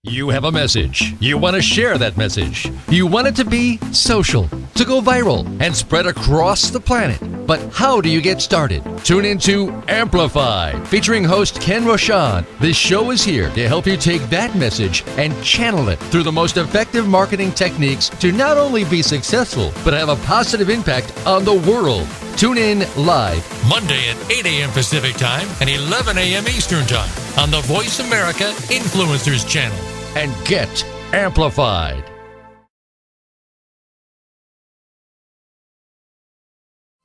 You have a message. You want to share that message. You want it to be social, to go viral, and spread across the planet. But how do you get started? Tune into Amplify, featuring host Ken Rochon. This show is here to help you take that message and channel it through the most effective marketing techniques to not only be successful, but have a positive impact on the world. Tune in live Monday at 8 a.m. Pacific Time and 11 a.m. Eastern Time on the Voice America Influencers Channel. and get amplified.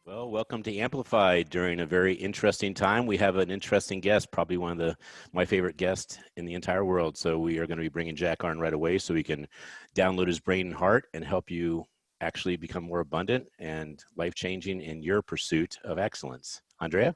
Well, welcome to Amplified during a very interesting time. We have an interesting guest, probably one of my favorite guests in the entire world. So we are going to be bringing Jack on right away so he can download his brain and heart and help you actually become more abundant and life-changing in your pursuit of excellence. Andrea?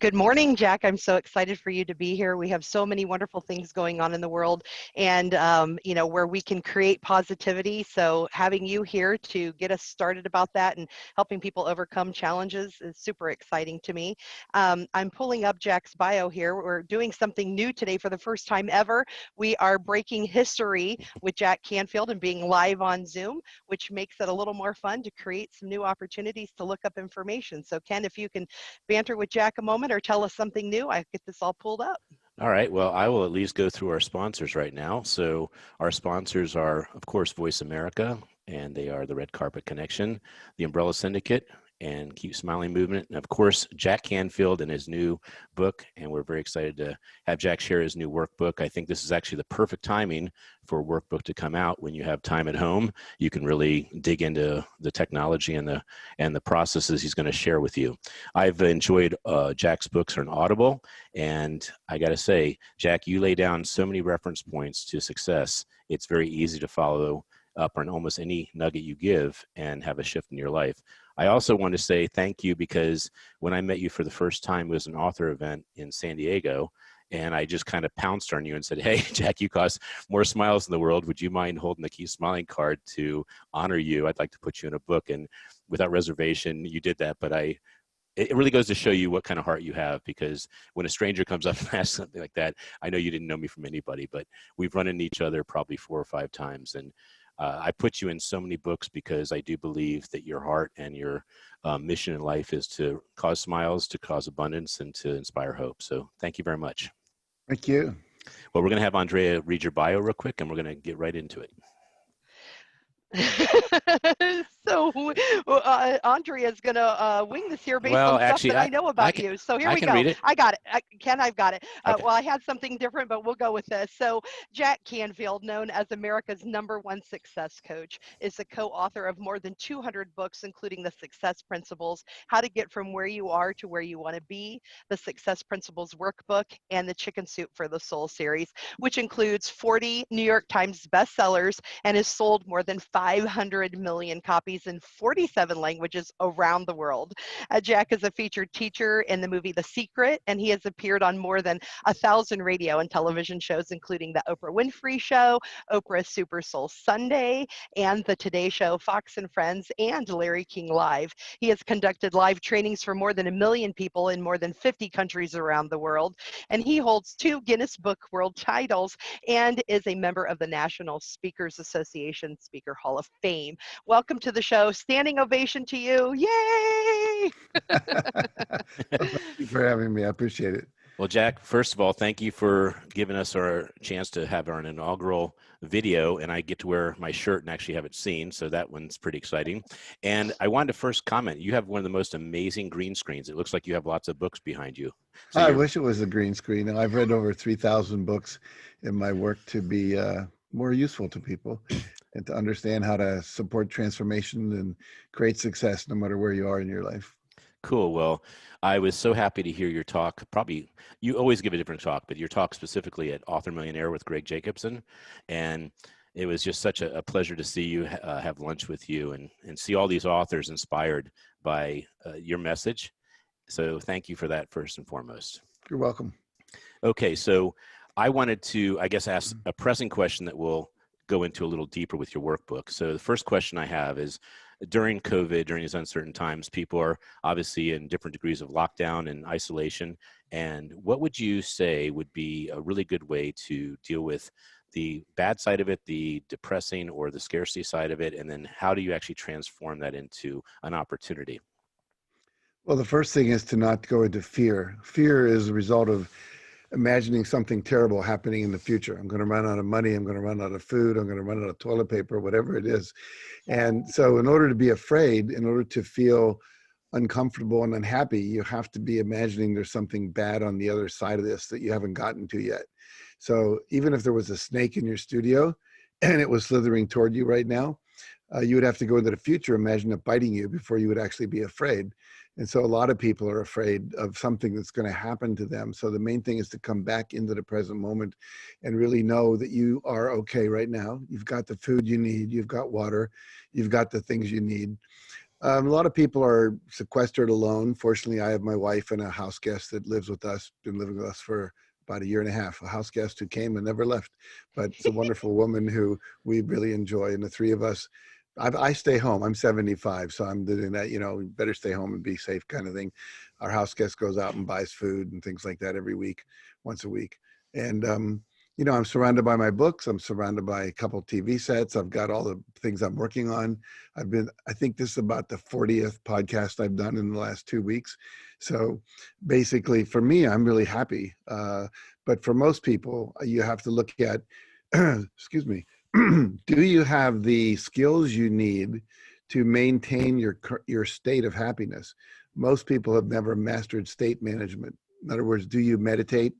Good morning, Jack. I'm so excited for you to be here. We have so many wonderful things going on in the world and, where we can create positivity. So having you here to get us started about that and helping people overcome challenges is super exciting to me. I'm pulling up Jack's bio here. We're doing something new today for the first time ever. We are breaking history with Jack Canfield and being live on Zoom, which makes it a little more fun to create some new opportunities to look up information. So Ken, if you can banter with Jack a moment or tell us something new, I get this all pulled up. All right. Well, I will at least go through our sponsors right now. So our sponsors are, of course, Voice America, and they are the Red Carpet Connection, the Umbrella Syndicate, and Keep Smiling Movement, and of course, Jack Canfield and his new book. And we're very excited to have Jack share his new workbook. I think this is actually the perfect timing for a workbook to come out when you have time at home. You can really dig into the technology and the processes he's going to share with you. I've enjoyed Jack's books on Audible, and I got to say, Jack, you lay down so many reference points to success. It's very easy to follow up on almost any nugget you give and have a shift in your life. I also want to say thank you because when I met you for the first time, it was an author event in San Diego, and I just kind of pounced on you and said, hey, Jack, you cause more smiles in the world. Would you mind holding the Keep Smiling card to honor you? I'd like to put you in a book. And without reservation, you did that. But it really goes to show you what kind of heart you have, because when a stranger comes up and asks something like that, I know you didn't know me from anybody, but we've run into each other probably 4 or 5 times. And I put you in so many books because I do believe that your heart and your mission in life is to cause smiles, to cause abundance, and to inspire hope. So thank you very much. Thank you. Well, we're going to have Andrea read your bio real quick, and we're going to get right into it. So Andrea is going to wing this here based Well, on actually, stuff that I know about you. So here we go. Read it. I got it. Ken, I've got it. Okay. Well, I had something different, but we'll go with this. So Jack Canfield, known as America's #1 success coach, is the co-author of more than 200 books, including the Success Principles, How to Get From Where You Are to Where You Want to Be, the Success Principles Workbook, and the Chicken Soup for the Soul series, which includes 40 New York Times bestsellers and has sold more than 500 million copies in 47 languages around the world. Jack is a featured teacher in the movie The Secret, and he has appeared on more than 1,000 radio and television shows, including The Oprah Winfrey Show, Oprah's Super Soul Sunday, and The Today Show, Fox and Friends, and Larry King Live. He has conducted live trainings for more than 1 million people in more than 50 countries around the world, and he holds 2 Guinness Book World titles and is a member of the National Speakers Association Speaker Hall of Fame. Welcome to the show. Standing ovation to you. Yay! Thank you for having me. I appreciate it. Well, Jack, first of all, thank you for giving us our chance to have our inaugural video, and I get to wear my shirt and actually have it seen, so that one's pretty exciting. And I wanted to first comment, you have one of the most amazing green screens. It looks like you have lots of books behind you. So I wish it was a green screen. I've read over 3,000 books in my work to be more useful to people and to understand how to support transformation and create success no matter where you are in your life. Cool. Well, I was so happy to hear your talk. Probably, you always give a different talk, but your talk specifically at Author Millionaire with Greg Jacobson. And it was just such a pleasure to see you, have lunch with you and see all these authors inspired by your message. So thank you for that first and foremost. You're welcome. Okay. So I wanted to, I guess, ask a pressing question that will go into a little deeper with your workbook. So the first question I have is, during COVID, during these uncertain times, people are obviously in different degrees of lockdown and isolation. And what would you say would be a really good way to deal with the bad side of it, the depressing or the scarcity side of it? And then how do you actually transform that into an opportunity? Well, the first thing is to not go into fear. Fear is a result of imagining something terrible happening in the future. I'm going to run out of money. I'm going to run out of food. I'm going to run out of toilet paper, whatever it is. And so in order to be afraid, in order to feel uncomfortable and unhappy, you have to be imagining there's something bad on the other side of this that you haven't gotten to yet. So even if there was a snake in your studio and it was slithering toward you right now, you would have to go into the future, imagine it biting you before you would actually be afraid. And so a lot of people are afraid of something that's going to happen to them. So the main thing is to come back into the present moment and really know that you are okay right now. You've got the food you need, you've got water, you've got the things you need. A lot of people are sequestered alone. Fortunately, I have my wife and a house guest that lives with us, been living with us for about 1.5 years, a house guest who came and never left. But it's a wonderful woman who we really enjoy. And the three of us, I stay home. I'm 75, so I'm doing that, better stay home and be safe kind of thing. Our house guest goes out and buys food and things like that every week, once a week. And, I'm surrounded by my books. I'm surrounded by a couple TV sets. I've got all the things I'm working on. I think this is about the 40th podcast I've done in the last 2 weeks. So basically for me, I'm really happy. But for most people, you have to look at, excuse me, do you have the skills you need to maintain your state of happiness? Most people have never mastered state management. In other words, do you meditate?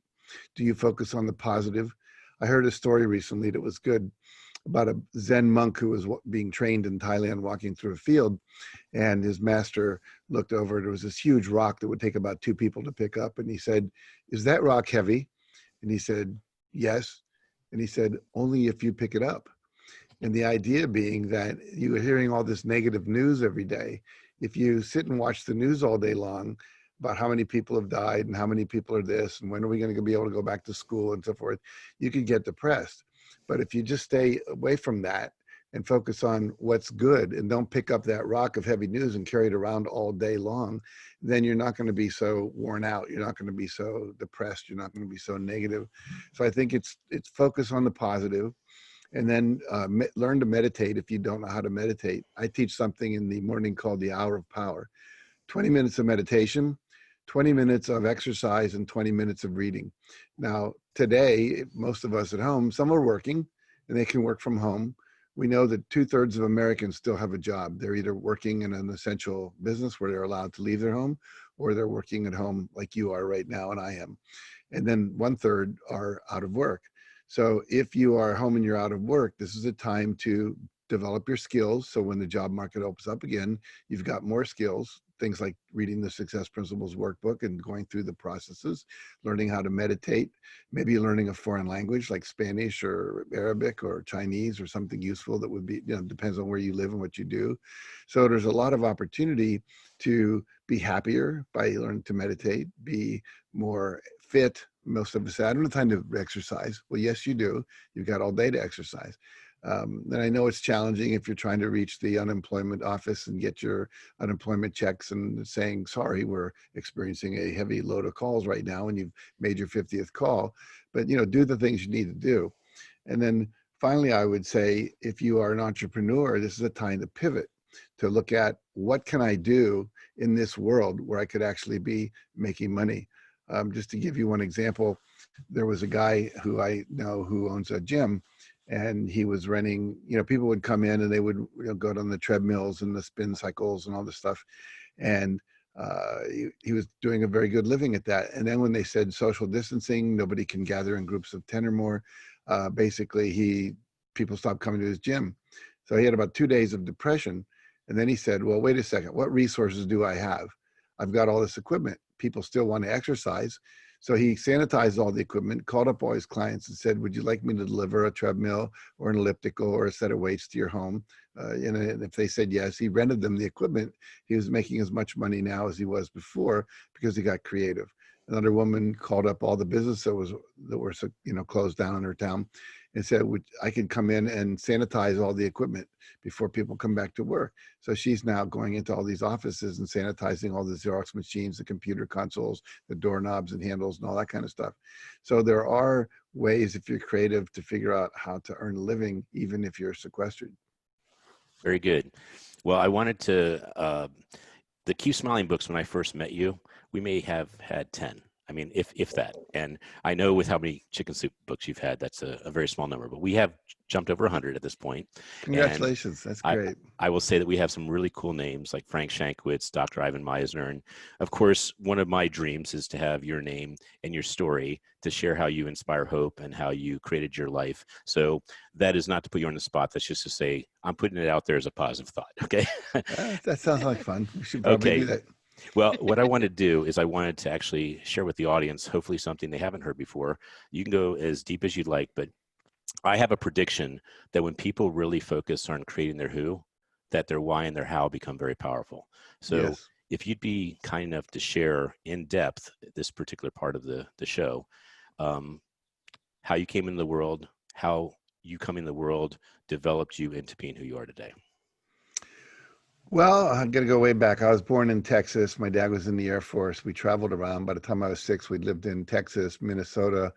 Do you focus on the positive? I heard a story recently that was good about a Zen monk who was being trained in Thailand, walking through a field, and his master looked over. There was this huge rock that would take about 2 people to pick up. And he said, "Is that rock heavy?" And he said, "Yes." And he said, "Only if you pick it up." And the idea being that you are hearing all this negative news every day. If you sit and watch the news all day long about how many people have died and how many people are this and when are we going to be able to go back to school and so forth, you could get depressed. But if you just stay away from that and focus on what's good and don't pick up that rock of heavy news and carry it around all day long, then you're not going to be so worn out. You're not going to be so depressed. You're not going to be so negative. So I think it's focus on the positive, and then learn to meditate if you don't know how to meditate. I teach something in the morning called the Hour of Power. 20 minutes of meditation, 20 minutes of exercise, and 20 minutes of reading. Now, today, most of us at home, some are working and they can work from home. We know that 2/3 of Americans still have a job. They're either working in an essential business where they're allowed to leave their home, or they're working at home like you are right now and I am. And then 1/3 are out of work. So if you are home and you're out of work, this is a time to develop your skills. So when the job market opens up again, you've got more skills, things like reading the Success Principles Workbook and going through the processes, learning how to meditate, maybe learning a foreign language like Spanish or Arabic or Chinese or something useful that would be, depends on where you live and what you do. So there's a lot of opportunity to be happier by learning to meditate, be more fit. Most of us say, "I don't have time to exercise." Well, yes, you do. You've got all day to exercise. And I know it's challenging if you're trying to reach the unemployment office and get your unemployment checks and saying, "Sorry, we're experiencing a heavy load of calls right now," and you've made your 50th call. But do the things you need to do. And then finally, I would say, if you are an entrepreneur, this is a time to pivot, to look at what can I do in this world where I could actually be making money. Just to give you one example, there was a guy who I know who owns a gym, and he was renting, people would come in and they would go on the treadmills and the spin cycles and all this stuff. And he was doing a very good living at that. And then when they said social distancing, nobody can gather in groups of 10 or more, basically people stopped coming to his gym. So he had about 2 days of depression. And then he said, "Well, wait a second, what resources do I have? I've got all this equipment. People still want to exercise." So he sanitized all the equipment, called up all his clients and said, "Would you like me to deliver a treadmill or an elliptical or a set of weights to your home?" And if they said yes, he rented them the equipment. He was making as much money now as he was before because he got creative. Another woman called up all the businesses that were closed down in her town and said, I can come in and sanitize all the equipment before people come back to work. So she's now going into all these offices and sanitizing all the Xerox machines, the computer consoles, the doorknobs and handles and all that kind of stuff. So there are ways, if you're creative, to figure out how to earn a living, even if you're sequestered. Very good. Well, I wanted to, the Keep Smiling books, when I first met you, we may have had 10. I mean, if that. And I know with how many Chicken Soup books you've had, that's a very small number, but we have jumped over 100 at this point. Congratulations. That's great. I will say that we have some really cool names like Frank Shankwitz, Dr. Ivan Meisner. And of course, one of my dreams is to have your name and your story to share how you inspire hope and how you created your life. So that is not to put you on the spot. That's just to say, I'm putting it out there as a positive thought. Okay. That sounds like fun. We should probably do that. Well, what I want to do is I wanted to actually share with the audience, hopefully something they haven't heard before. You can go as deep as you'd like, but I have a prediction that when people really focus on creating their who, that their why and their how become very powerful. So yes, if you'd be kind enough to share in depth this particular part of the show, how you came into the world, how you coming in the world developed you into being who you are today. Well, I'm going to go way back. I was born in Texas. My dad was in the Air Force. We traveled around. By the time I was 6, we'd lived in Texas, Minnesota,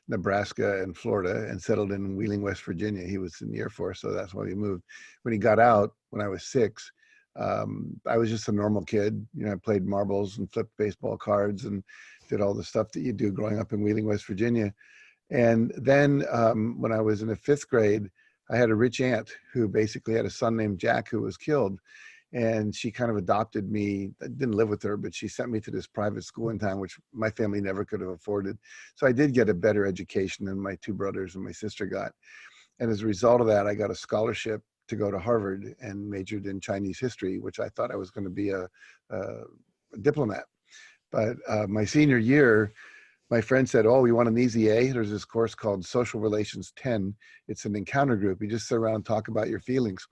Nebraska, and Florida, and settled in Wheeling, West Virginia. He was in the Air Force, so that's why we moved. When he got out, when I was 6, I was just a normal kid. You know, I played marbles and flipped baseball cards and did all the stuff that you do growing up in Wheeling, West Virginia. And then when I was in the 5th grade, I had a rich aunt who basically had a son named Jack who was killed. And she kind of adopted me. I didn't live with her, but she sent me to this private school in town, which my family never could have afforded. So I did get a better education than my 2 brothers and my sister got. And as a result of that, I got a scholarship to go to Harvard and majored in Chinese history, which I thought I was going to be a diplomat. But my senior year, my friend said, oh, you want an easy A? There's this course called Social Relations 10. It's an encounter group. You just sit around and talk about your feelings.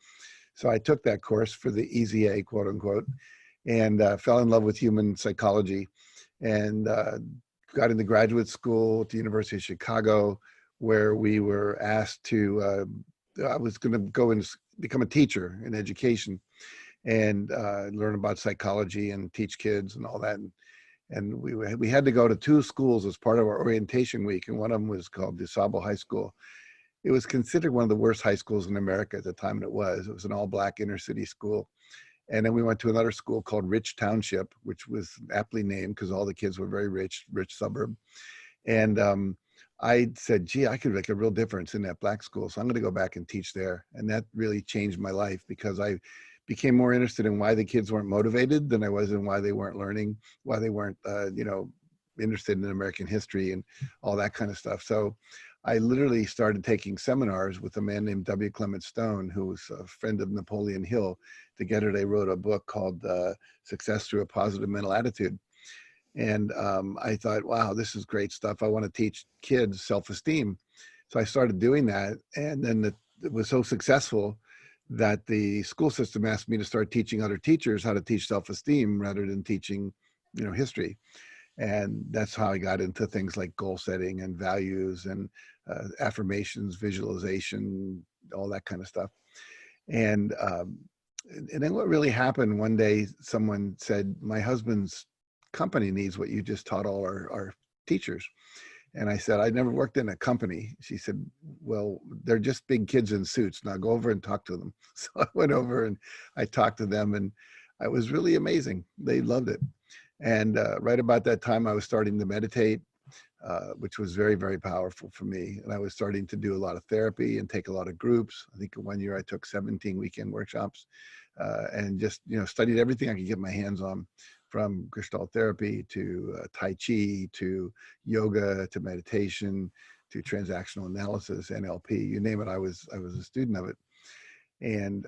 So I took that course for the easy A, quote unquote, and fell in love with human psychology, and got into graduate school at the University of Chicago, where we were asked to, I was going to go and become a teacher in education and learn about psychology and teach kids and all that. And we had to go to 2 schools as part of our orientation week, and one of them was called DeSable High School. It was considered one of the worst high schools in America at the time, and it was. It was an all-black inner-city school. And then we went to another school called Rich Township, which was aptly named because all the kids were very rich suburb. And I said, gee, I could make a real difference in that black school, so I'm going to go back and teach there. And that really changed my life because I became more interested in why the kids weren't motivated than I was in why they weren't learning, why they weren't, interested in American history and all that kind of stuff. So I literally started taking seminars with a man named W. Clement Stone, who was a friend of Napoleon Hill. Together they wrote a book called Success Through a Positive Mental Attitude. And I thought, wow, this is great stuff. I want to teach kids self-esteem. So I started doing that. And then it was so successful that the school system asked me to start teaching other teachers how to teach self-esteem rather than teaching, history. And that's how I got into things like goal setting and values and affirmations, visualization, all that kind of stuff. And then what really happened one day, someone said, my husband's company needs what you just taught all our teachers. And I said, I never worked in a company. She said, well, they're just big kids in suits. Now go over and talk to them. So I went over and I talked to them, and it was really amazing. They loved it. And right about that time, I was starting to meditate, which was very, very powerful for me. And I was starting to do a lot of therapy and take a lot of groups. I think one year I took 17 weekend workshops and just, studied everything I could get my hands on, from Gestalt therapy to Tai Chi to yoga to meditation to transactional analysis, NLP, you name it. I was a student of it. And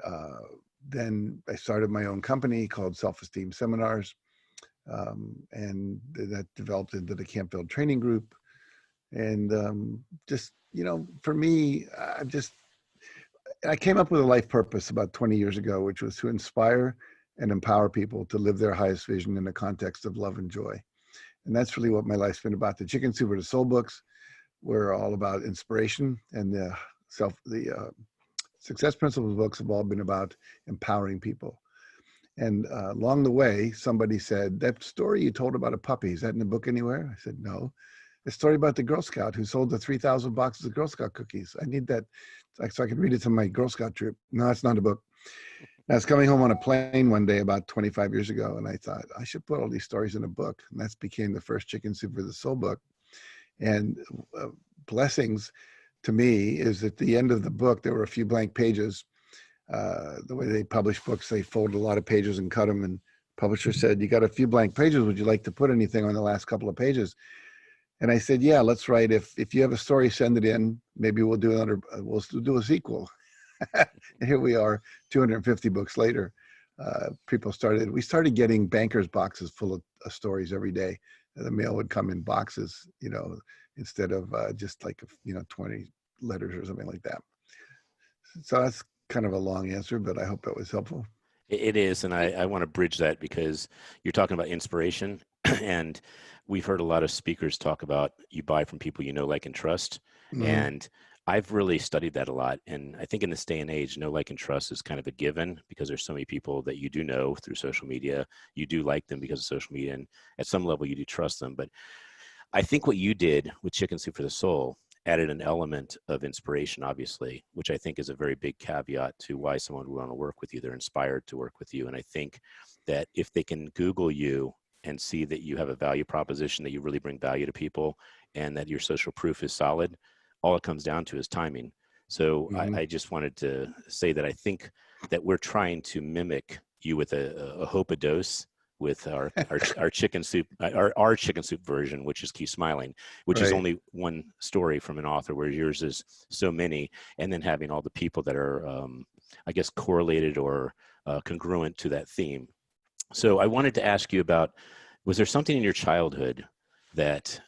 then I started my own company called Self-Esteem Seminars. And that developed into the Canfield Training Group. And just, for me, I came up with a life purpose about 20 years ago, which was to inspire and empower people to live their highest vision in the context of love and joy. And that's really what my life's been about. The Chicken Soup or the Soul books were all about inspiration, and the Success Principles books have all been about empowering people. And along the way, somebody said, that story you told about a puppy, is that in the book anywhere? I said, no. A story about the Girl Scout who sold the 3,000 boxes of Girl Scout cookies. I need that so I could read it to my Girl Scout troop. No, it's not a book. I was coming home on a plane one day about 25 years ago, and I thought, I should put all these stories in a book. And that became the first Chicken Soup for the Soul book. And blessings to me is at the end of the book, there were a few blank pages. The way they publish books, they fold a lot of pages and cut them. And publisher said, you got a few blank pages. Would you like to put anything on the last couple of pages? And I said, yeah, let's write. If you have a story, send it in. Maybe we'll do we'll do a sequel. And here we are, 250 books later. We started getting bankers boxes full of stories every day. The mail would come in boxes, instead of just like, 20 letters or something like that. So that's kind of a long answer, but I hope that was helpful. It is, and I want to bridge that because you're talking about inspiration, and we've heard a lot of speakers talk about you buy from people you know, like, and trust. Mm-hmm. And I've really studied that a lot. And I think in this day and age, know, like, and trust is kind of a given because there's so many people that you do know through social media. You do like them because of social media, and at some level you do trust them. But I think what you did with Chicken Soup for the Soul added an element of inspiration, obviously, which I think is a very big caveat to why someone would want to work with you. They're inspired to work with you. And I think that if they can Google you and see that you have a value proposition, that you really bring value to people, and that your social proof is solid, all it comes down to is timing. So mm-hmm. I just wanted to say that I think that we're trying to mimic you with a hope a dose with our chicken soup, our chicken soup version, which is Keep Smiling, which right. is only one story from an author, where yours is so many, and then having all the people that are, I guess, correlated or congruent to that theme. So I wanted to ask you about, was there something in your childhood that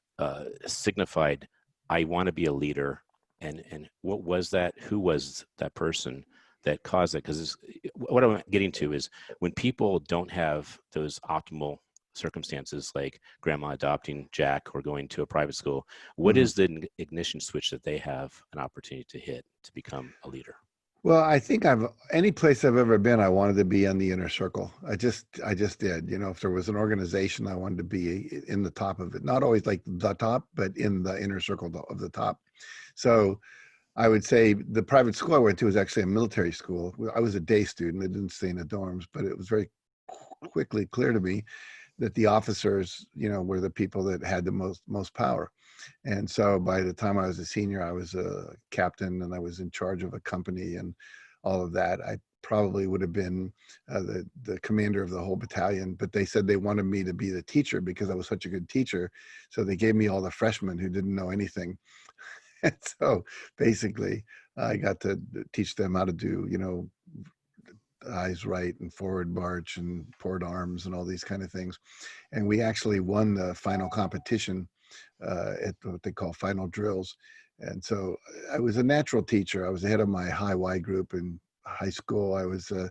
signified, I want to be a leader, and what was that? Who was that person that caused it? Because what I'm getting to is when people don't have those optimal circumstances, like grandma adopting Jack or going to a private school, what mm-hmm. is the ignition switch that they have an opportunity to hit to become a leader? Well, I think any place I've ever been, I wanted to be on the inner circle. I just did. If there was an organization, I wanted to be in the top of it. Not always like the top, but in the inner circle of the top. So I would say the private school I went to was actually a military school. I was a day student. I didn't stay in the dorms, but it was very quickly clear to me that the officers, were the people that had the most power. And so by the time I was a senior, I was a captain and I was in charge of a company and all of that. I probably would have been the commander of the whole battalion, but they said they wanted me to be the teacher because I was such a good teacher. So they gave me all the freshmen who didn't know anything. And so basically I got to teach them how to do, eyes right and forward march and port arms and all these kind of things. And we actually won the final competition at what they call final drills. And so I was a natural teacher. I was the head of my high Y group in high school. I was a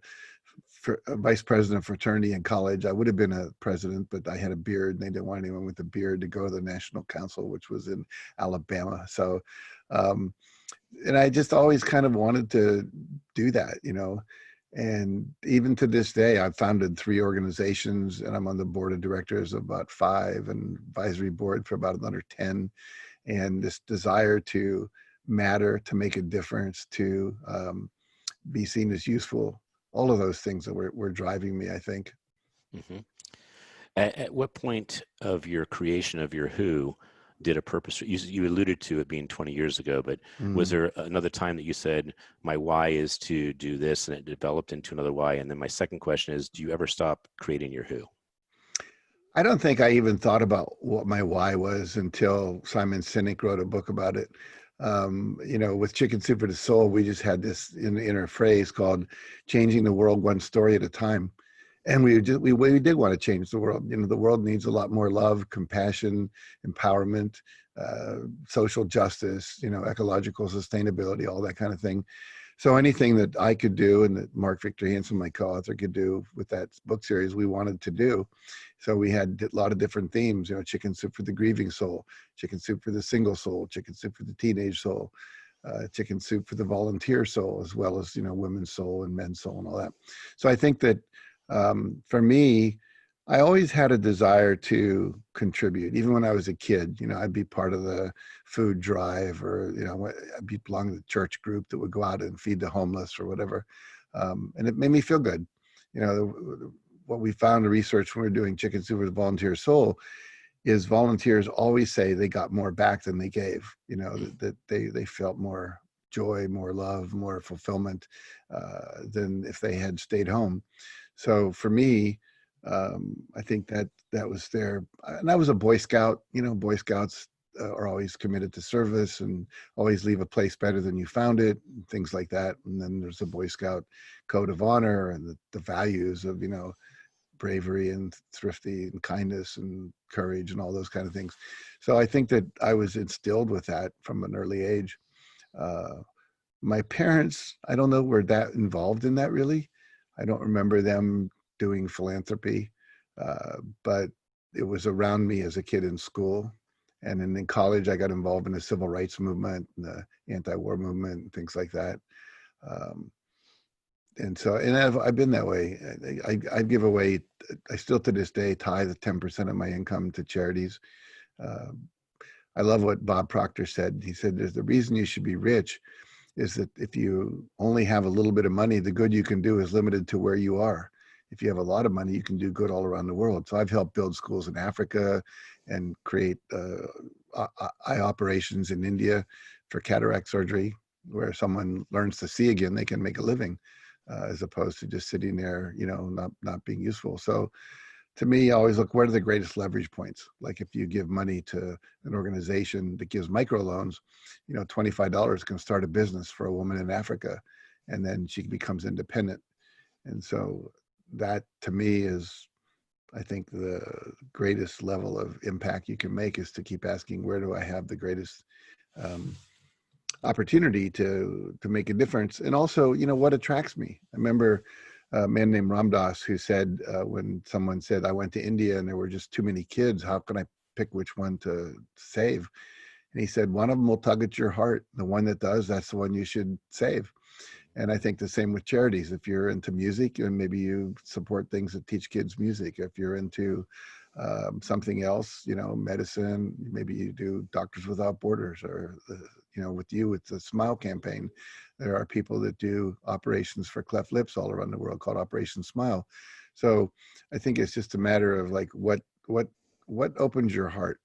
vice president of fraternity in college. I would have been a president, but I had a beard and they didn't want anyone with a beard to go to the National Council, which was in Alabama. So, and I just always kind of wanted to do that, and even to this day, I've founded 3 organizations and I'm on the board of directors of about 5 and advisory board for about another 10. And this desire to matter, to make a difference, to be seen as useful, all of those things that were driving me, I think. Mm-hmm. At what point of your creation of your Who did a purpose, you alluded to it being 20 years ago, but was there another time that you said, my why is to do this, and it developed into another why? And then my second question is, do you ever stop creating your Who? I don't think I even thought about what my why was until Simon Sinek wrote a book about it. With Chicken Soup for the Soul, we just had this inner phrase called changing the world one story at a time. And we did want to change the world. The world needs a lot more love, compassion, empowerment, social justice, ecological sustainability, all that kind of thing. So anything that I could do and that Mark Victor Hansen, my co-author, could do with that book series, we wanted to do. So we had a lot of different themes, you know, chicken soup for the grieving soul, chicken soup for the single soul, chicken soup for the teenage soul, chicken soup for the volunteer soul, as well as, you know, women's soul and men's soul and all that. So I think that for me, I always had a desire to contribute. Even when I was a kid, you know, I'd be part of the food drive, or, you know, I'd belong to the church group that would go out and feed the homeless or whatever. And it made me feel good. You know, what we found in research when we were doing Chicken Soup for the Volunteer Soul is volunteers always say they got more back than they gave, you know, that they felt more joy, more love, more fulfillment than if they had stayed home. So for me, I think that was there. And I was a Boy Scout. You know, Boy Scouts are always committed to service and always leave a place better than you found it, and things like that. And then there's a Boy Scout code of honor and the values of, you know, bravery and thrifty and kindness and courage and all those kind of things. So I think that I was instilled with that from an early age. My parents, I don't know, were that involved in that really. I don't remember them doing philanthropy, but it was around me as a kid in school. And then in college, I got involved in the civil rights movement and the anti-war movement and things like that. And so, and I've been that way. I give away, I still to this day tithe 10% of my income to charities. I love what Bob Proctor said. He said, there's the reason you should be rich is that if you only have a little bit of money, the good you can do is limited to where you are. If you have a lot of money, you can do good all around the world. So I've helped build schools in Africa and create eye operations in India for cataract surgery, where someone learns to see again, they can make a living, as opposed to just sitting there, you know, not being useful. So to me, I always look, what are the greatest leverage points? Like if you give money to an organization that gives microloans, you know, $25 can start a business for a woman in Africa, and then she becomes independent. And so that to me is, I think, the greatest level of impact you can make is to keep asking, where do I have the greatest opportunity to make a difference? And also, you know, what attracts me? I remember a man named Ram Dass who said, when someone said, I went to India and there were just too many kids, how can I pick which one to save? And he said, one of them will tug at your heart. The one that does, that's the one you should save. And I think the same with charities. If you're into music, and maybe you support things that teach kids music. If you're into something else, you know, medicine, maybe you do Doctors Without Borders, or, you know, with you, it's the Smile campaign. There are people that do operations for cleft lips all around the world called Operation Smile. So I think it's just a matter of like, what opens your heart,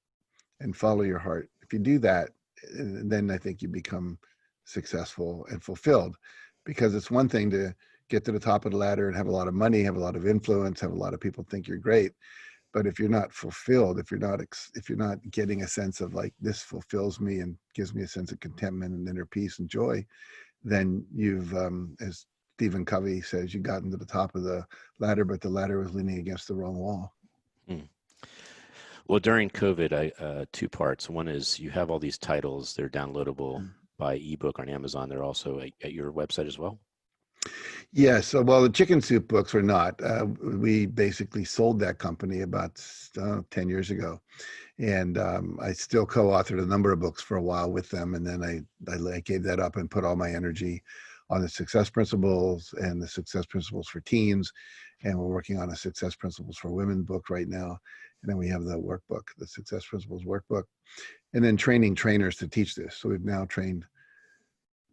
and follow your heart. If you do that, then I think you become successful and fulfilled. Because it's one thing to get to the top of the ladder and have a lot of money, have a lot of influence, have a lot of people think you're great. But if you're not fulfilled, if you're not getting a sense of like, this fulfills me and gives me a sense of contentment and inner peace and joy, then you've, as Stephen Covey says, you got into the top of the ladder, but the ladder was leaning against the wrong wall. Well, during COVID, two parts. One is you have all these titles, they're downloadable by ebook on Amazon. They're also at your website as well? Yes. So, well, the Chicken Soup books are not. We basically sold that company about 10 years ago. And I still co-authored a number of books for a while with them. And then I gave that up and put all my energy on the Success Principles and the Success Principles for Teens. And we're working on a Success Principles for Women book right now. And then we have the workbook, the Success Principles Workbook. And then training trainers to teach this. So we've now trained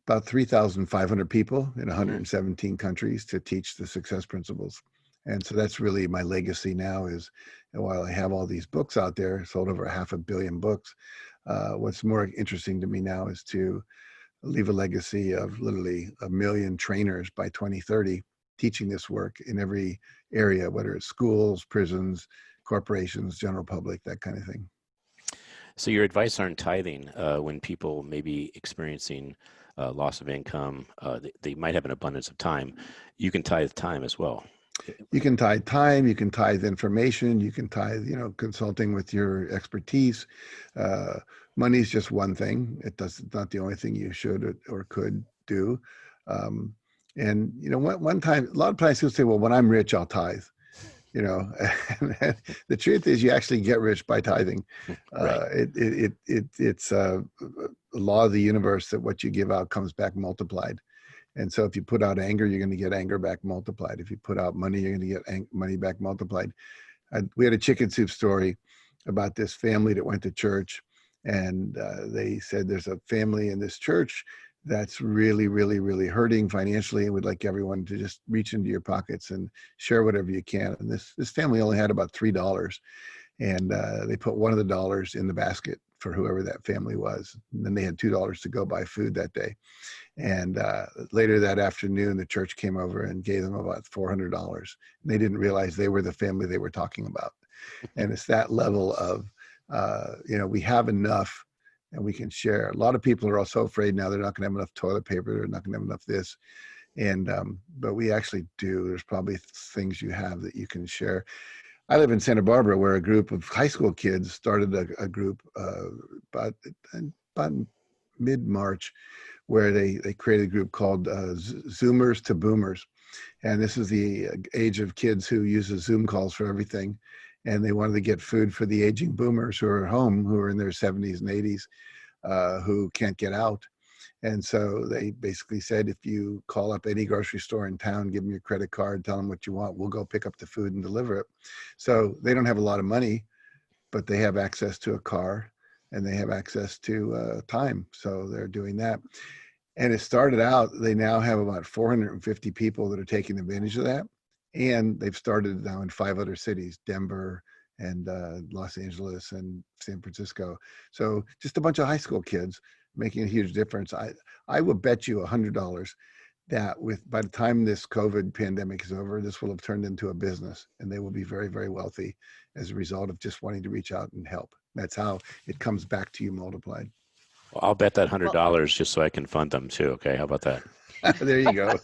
about 3,500 people in 117 countries to teach the Success Principles. And so that's really my legacy now is, and while I have all these books out there, sold over 500 million books, what's more interesting to me now is to leave a legacy of literally 1 million trainers by 2030, teaching this work in every area, whether it's schools, prisons, corporations, general public, that kind of thing. So your advice on tithing, when people may be experiencing loss of income, they might have an abundance of time, you can tithe time as well. You can tithe time, you can tithe information, you can tithe, you know, consulting with your expertise. Money is just one thing. It's not the only thing you should or could do. And, you know, one time, a lot of times people say, well, when I'm rich, I'll tithe. You know, the truth is you actually get rich by tithing. Right. It's a law of the universe that what you give out comes back multiplied. And so if you put out anger, you're going to get anger back multiplied. If you put out money, you're going to get money back multiplied. We had a chicken soup story about this family that went to church, and they said there's a family in this church that's really, really, really hurting financially, and would like everyone to just reach into your pockets and share whatever you can. And this family only had about $3, and they put one of the dollars in the basket for whoever that family was. And then they had $2 to go buy food that day. And later that afternoon, the church came over and gave them about $400. And they didn't realize they were the family they were talking about. And it's that level of, you know, we have enough and we can share. A lot of people are also afraid now they're not going to have enough toilet paper, they're not going to have enough this. And, but we actually do. There's probably things you have that you can share. I live in Santa Barbara, where a group of high school kids started a group about mid-March, where they created a group called Zoomers to Boomers. And this is the age of kids who use Zoom calls for everything. And they wanted to get food for the aging boomers who are home, who are in their 70s and 80s, who can't get out. And so they basically said, if you call up any grocery store in town, give them your credit card, tell them what you want, we'll go pick up the food and deliver it. So they don't have a lot of money, but they have access to a car and they have access to time. So they're doing that. And it started out, they now have about 450 people that are taking advantage of that. And they've started now in 5 other cities, Denver and Los Angeles and San Francisco. So just a bunch of high school kids making a huge difference. I will bet you $100 that by the time this COVID pandemic is over, this will have turned into a business, and they will be very, very wealthy as a result of just wanting to reach out and help. That's how it comes back to you multiplied. Well, I'll bet that $100 just so I can fund them too. Okay, how about that? There you go.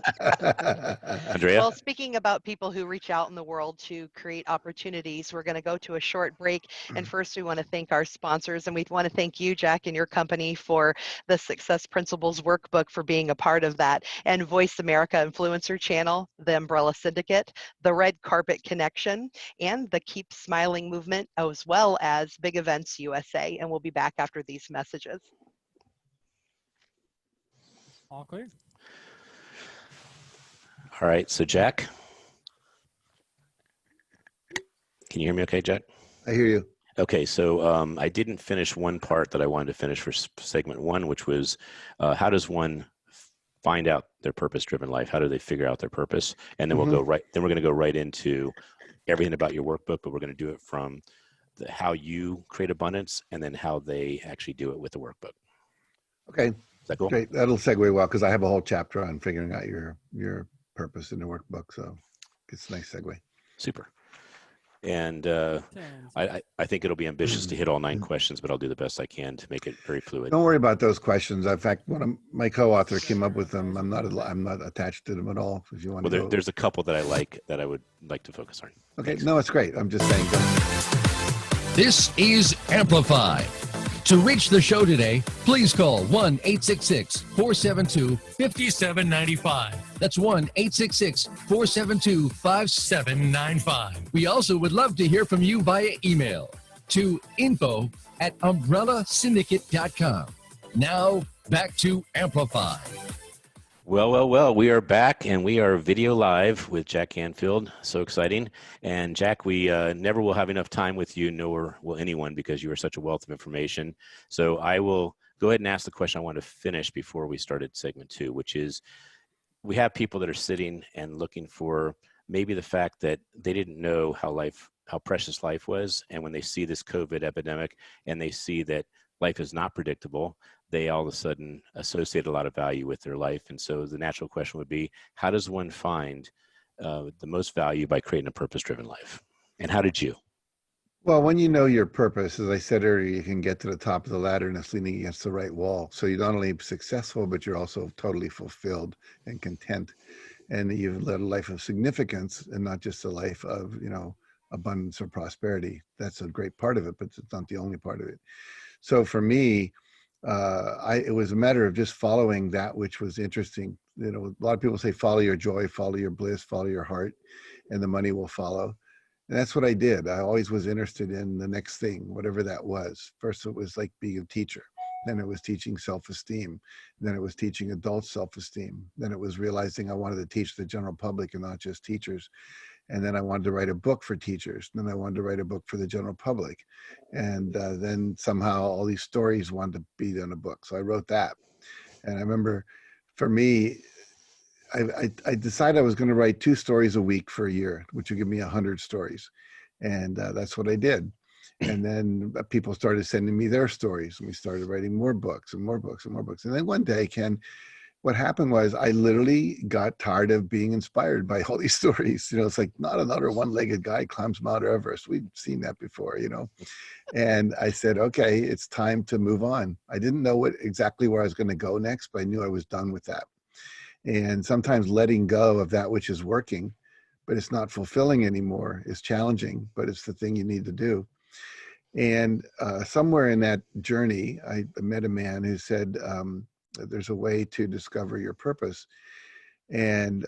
Andrea? Well, speaking about people who reach out in the world to create opportunities, we're going to go to a short break. And first, we want to thank our sponsors. And we want to thank you, Jack, and your company for the Success Principles Workbook for being a part of that. And Voice America Influencer Channel, the Umbrella Syndicate, the Red Carpet Connection, and the Keep Smiling Movement, as well as Big Events USA. And we'll be back after these messages. All clear. All right, so Jack, can you hear me okay, Jack? I hear you. Okay, so I didn't finish one part that I wanted to finish for segment 1, which was how does one find out their purpose-driven life? How do they figure out their purpose? And then we're going to go right into everything about your workbook, but we're going to do it from how you create abundance and then how they actually do it with the workbook. Okay. Is that cool? Great. That'll segue well, because I have a whole chapter on figuring out your purpose in the workbook. So it's a nice segue. Super. And I think it'll be ambitious to hit all 9 questions, but I'll do the best I can to make it very fluid. Don't worry about those questions. In fact, one of my co-author came up with them. I'm not attached to them at all. If you want to, there's a couple that I like that I would like to focus on. Okay, Thanks. no, it's great. I'm just saying. This is Amplify. To reach the show today, please call 1-866-472-5795. That's 1-866-472-5795. We also would love to hear from you via email to info@umbrellasyndicate.com. Now, back to Amplify. Well, we are back and we are video live with Jack Canfield. So exciting. And Jack, we never will have enough time with you, nor will anyone, because you are such a wealth of information. So I will go ahead and ask the question I want to finish before we started segment 2, which is we have people that are sitting and looking for maybe the fact that they didn't know how precious life was. And when they see this COVID epidemic and they see that life is not predictable, they all of a sudden associate a lot of value with their life. And so the natural question would be, how does one find the most value by creating a purpose-driven life? And how did you? Well, when you know your purpose, as I said earlier, you can get to the top of the ladder and it's leaning against the right wall. So you're not only successful, but you're also totally fulfilled and content. And you've led a life of significance and not just a life of, abundance or prosperity. That's a great part of it, but it's not the only part of it. So for me, it was a matter of just following that which was interesting. You know, a lot of people say, follow your joy, follow your bliss, follow your heart, and the money will follow. And that's what I did. I always was interested in the next thing, whatever that was. First, it was like being a teacher. Then it was teaching self-esteem. Then it was teaching adult self-esteem. Then it was realizing I wanted to teach the general public and not just teachers. And then I wanted to write a book for teachers. Then I wanted to write a book for the general public. And then somehow all these stories wanted to be in a book. So I wrote that. And I remember for me, I decided I was going to write 2 stories a week for a year, which would give me 100 stories. And that's what I did. And then people started sending me their stories, and we started writing more books and more books and more books. And then one day, Ken, what happened was I literally got tired of being inspired by all these stories. You know, it's like, not another one-legged guy climbs Mount Everest. We've seen that before, you know. And I said, okay, it's time to move on. I didn't know exactly where I was going to go next, but I knew I was done with that. And sometimes letting go of that which is working, but it's not fulfilling anymore, is challenging, but it's the thing you need to do. And somewhere in that journey, I met a man who said, there's a way to discover your purpose. And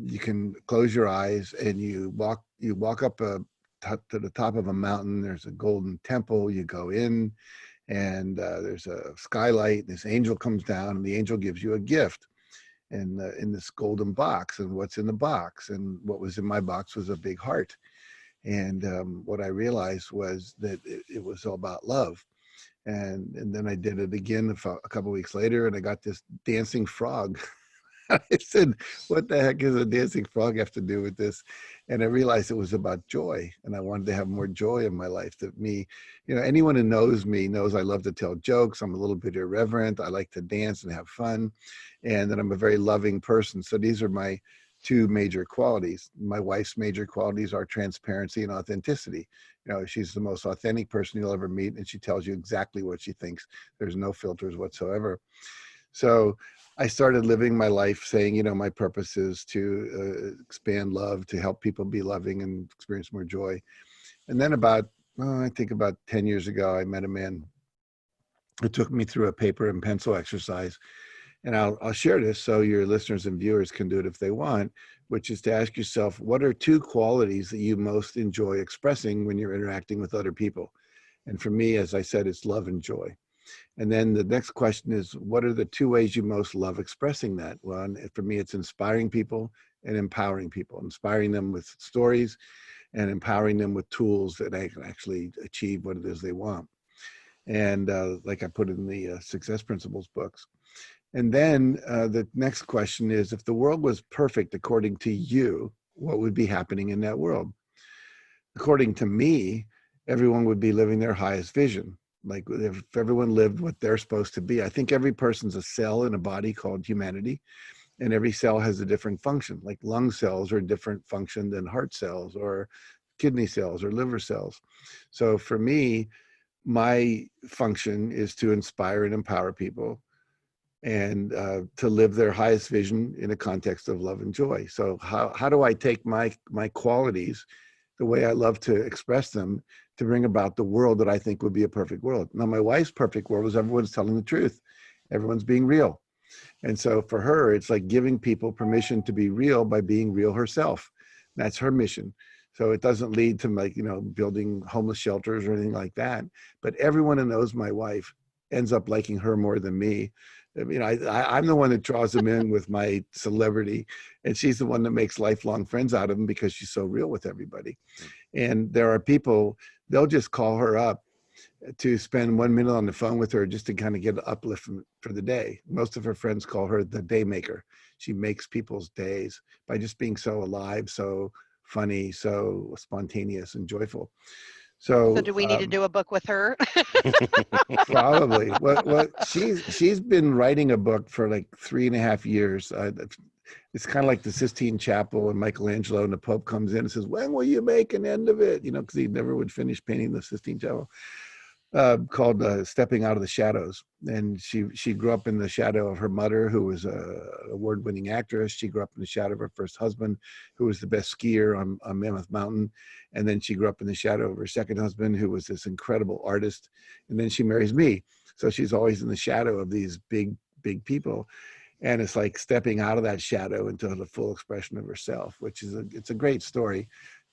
you can close your eyes and you walk up to the top of a mountain. There's a golden temple. You go in and there's a skylight. This angel comes down and the angel gives you a gift. And in this golden box, and what's in the box, and what was in my box was a big heart. And what I realized was that it was all about love. And then I did it again a couple of weeks later, and I got this dancing frog. I said, what the heck does a dancing frog have to do with this? And I realized it was about joy, and I wanted to have more joy in my life. That me, you know, anyone who knows me knows I love to tell jokes. I'm a little bit irreverent. I like to dance and have fun, and that I'm a very loving person. So these are my 2 major qualities. My wife's major qualities are transparency and authenticity. You know, she's the most authentic person you'll ever meet, and she tells you exactly what she thinks. There's no filters whatsoever. So I started living my life saying, you know, my purpose is to expand love, to help people be loving and experience more joy. And then I think about 10 years ago, I met a man who took me through a paper and pencil exercise. And I'll share this so your listeners and viewers can do it if they want, which is to ask yourself, what are 2 qualities that you most enjoy expressing when you're interacting with other people? And for me, as I said, it's love and joy. And then the next question is, what are the 2 ways you most love expressing that? Well, for me, it's inspiring people and empowering people, inspiring them with stories and empowering them with tools that they can actually achieve what it is they want. And like I put in the Success Principles books. And then the next question is, if the world was perfect according to you, what would be happening in that world? According to me, everyone would be living their highest vision. Like if everyone lived what they're supposed to be. I think every person's a cell in a body called humanity, and every cell has a different function. Like lung cells are a different function than heart cells or kidney cells or liver cells. So for me, my function is to inspire and empower people, and to live their highest vision in a context of love and joy. So how do I take my qualities, the way I love to express them, to bring about the world that I think would be a perfect world? Now, my wife's perfect world is everyone's telling the truth. Everyone's being real. And so for her, it's like giving people permission to be real by being real herself. That's her mission. So it doesn't lead to, like, you know, building homeless shelters or anything like that. But everyone who knows my wife ends up liking her more than me. You know, I'm the one that draws them in with my celebrity, and she's the one that makes lifelong friends out of them because she's so real with everybody. And there are people, they'll just call her up to spend 1 minute on the phone with her just to kind of get an uplift for the day. Most of her friends call her the day maker. She makes people's days by just being so alive, so funny, so spontaneous and joyful. So do we need to do a book with her? Probably. What she's been writing a book for like 3.5 years. It's kind of like the Sistine Chapel and Michelangelo, and the Pope comes in and says, "When will you make an end of it?" You know, because he never would finish painting the Sistine Chapel. Called Stepping Out of the Shadows. And she grew up in the shadow of her mother, who was a award-winning actress. She grew up in the shadow of her first husband, who was the best skier on Mammoth Mountain. And then she grew up in the shadow of her second husband, who was this incredible artist. And then she marries me. So she's always in the shadow of these big people. And it's like stepping out of that shadow into the full expression of herself, which is it's a great story,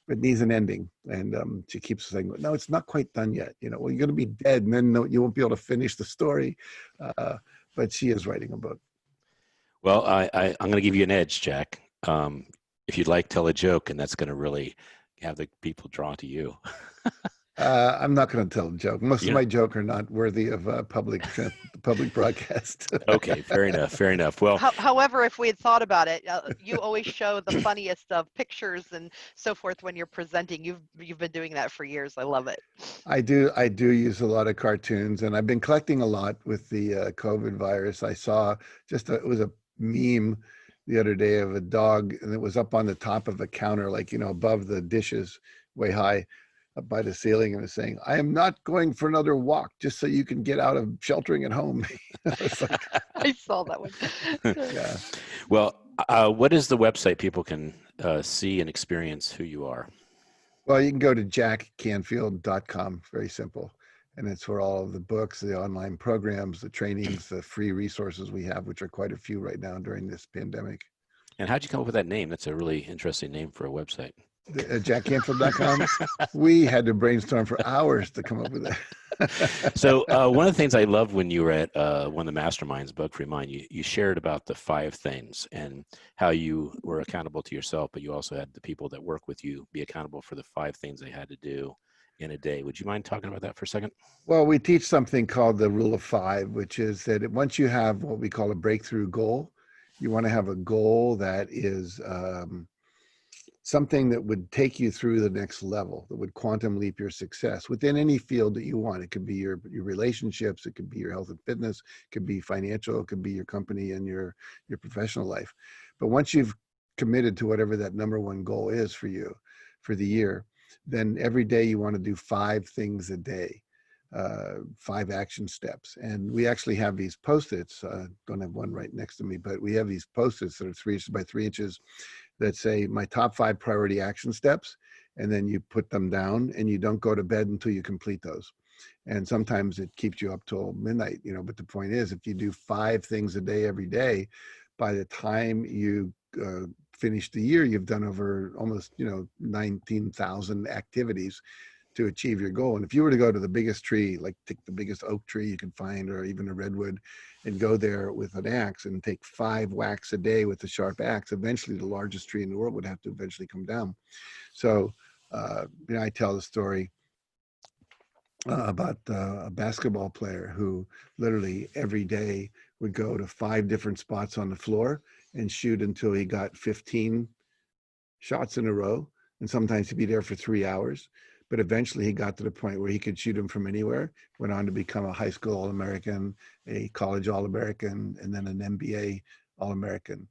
but needs an ending. And she keeps saying, no, it's not quite done yet. You know, well, you're going to be dead, and then no, you won't be able to finish the story. But she is writing a book. Well, I'm going to give you an edge, Jack. If you'd like, tell a joke, and that's going to really have the people draw to you. I'm not going to tell a joke. Most of my joke are not worthy of public broadcast. Okay, fair enough. Fair enough. Well, however, if we had thought about it, you always show the funniest of pictures and so forth when you're presenting. You've been doing that for years. I love it. I do use a lot of cartoons, and I've been collecting a lot with the COVID virus. I saw it was a meme the other day of a dog, and it was up on the top of a counter, like, you know, above the dishes, way high up by the ceiling, and was saying, "I am not going for another walk just so you can get out of sheltering at home." I saw that one. Yeah. Well, what is the website people can see and experience who you are? Well, you can go to jackcanfield.com. Very simple. And it's where all of the books, the online programs, the trainings, the free resources we have, which are quite a few right now during this pandemic. And how'd you come up with that name? That's a really interesting name for a website. JackCanfield.com. We had to brainstorm for hours to come up with that. So one of the things I loved when you were at one of the masterminds, Book Free Mind, you shared about the 5 things and how you were accountable to yourself, but you also had the people that work with you be accountable for the 5 things they had to do in a day. Would you mind talking about that for a second? Well, we teach something called the rule of 5, which is that once you have what we call a breakthrough goal, you want to have a goal that is something that would take you through the next level, that would quantum leap your success within any field that you want. It could be your relationships, it could be your health and fitness, it could be financial, it could be your company and your professional life. But once you've committed to whatever that number 1 goal is for you for the year, then every day you want to do 5 things a day, 5 action steps. And we actually have these Post-its, don't have one right next to me, but we have these Post-its that are 3 inches by 3 inches that say my top 5 priority action steps. And then you put them down and you don't go to bed until you complete those. And sometimes it keeps you up till midnight, you know, but the point is, if you do 5 things a day, every day, by the time you finish the year, you've done over almost, 19,000 activities to achieve your goal. And if you were to go to the biggest tree, like take the biggest oak tree you can find, or even a redwood, and go there with an axe and take 5 whacks a day with a sharp axe, eventually the largest tree in the world would have to eventually come down. So, I tell the story about a basketball player who literally every day would go to 5 different spots on the floor and shoot until he got 15 shots in a row. And sometimes he'd be there for 3 hours. But eventually he got to the point where he could shoot them from anywhere, went on to become a high school All-American, a college All-American, and then an NBA All-American,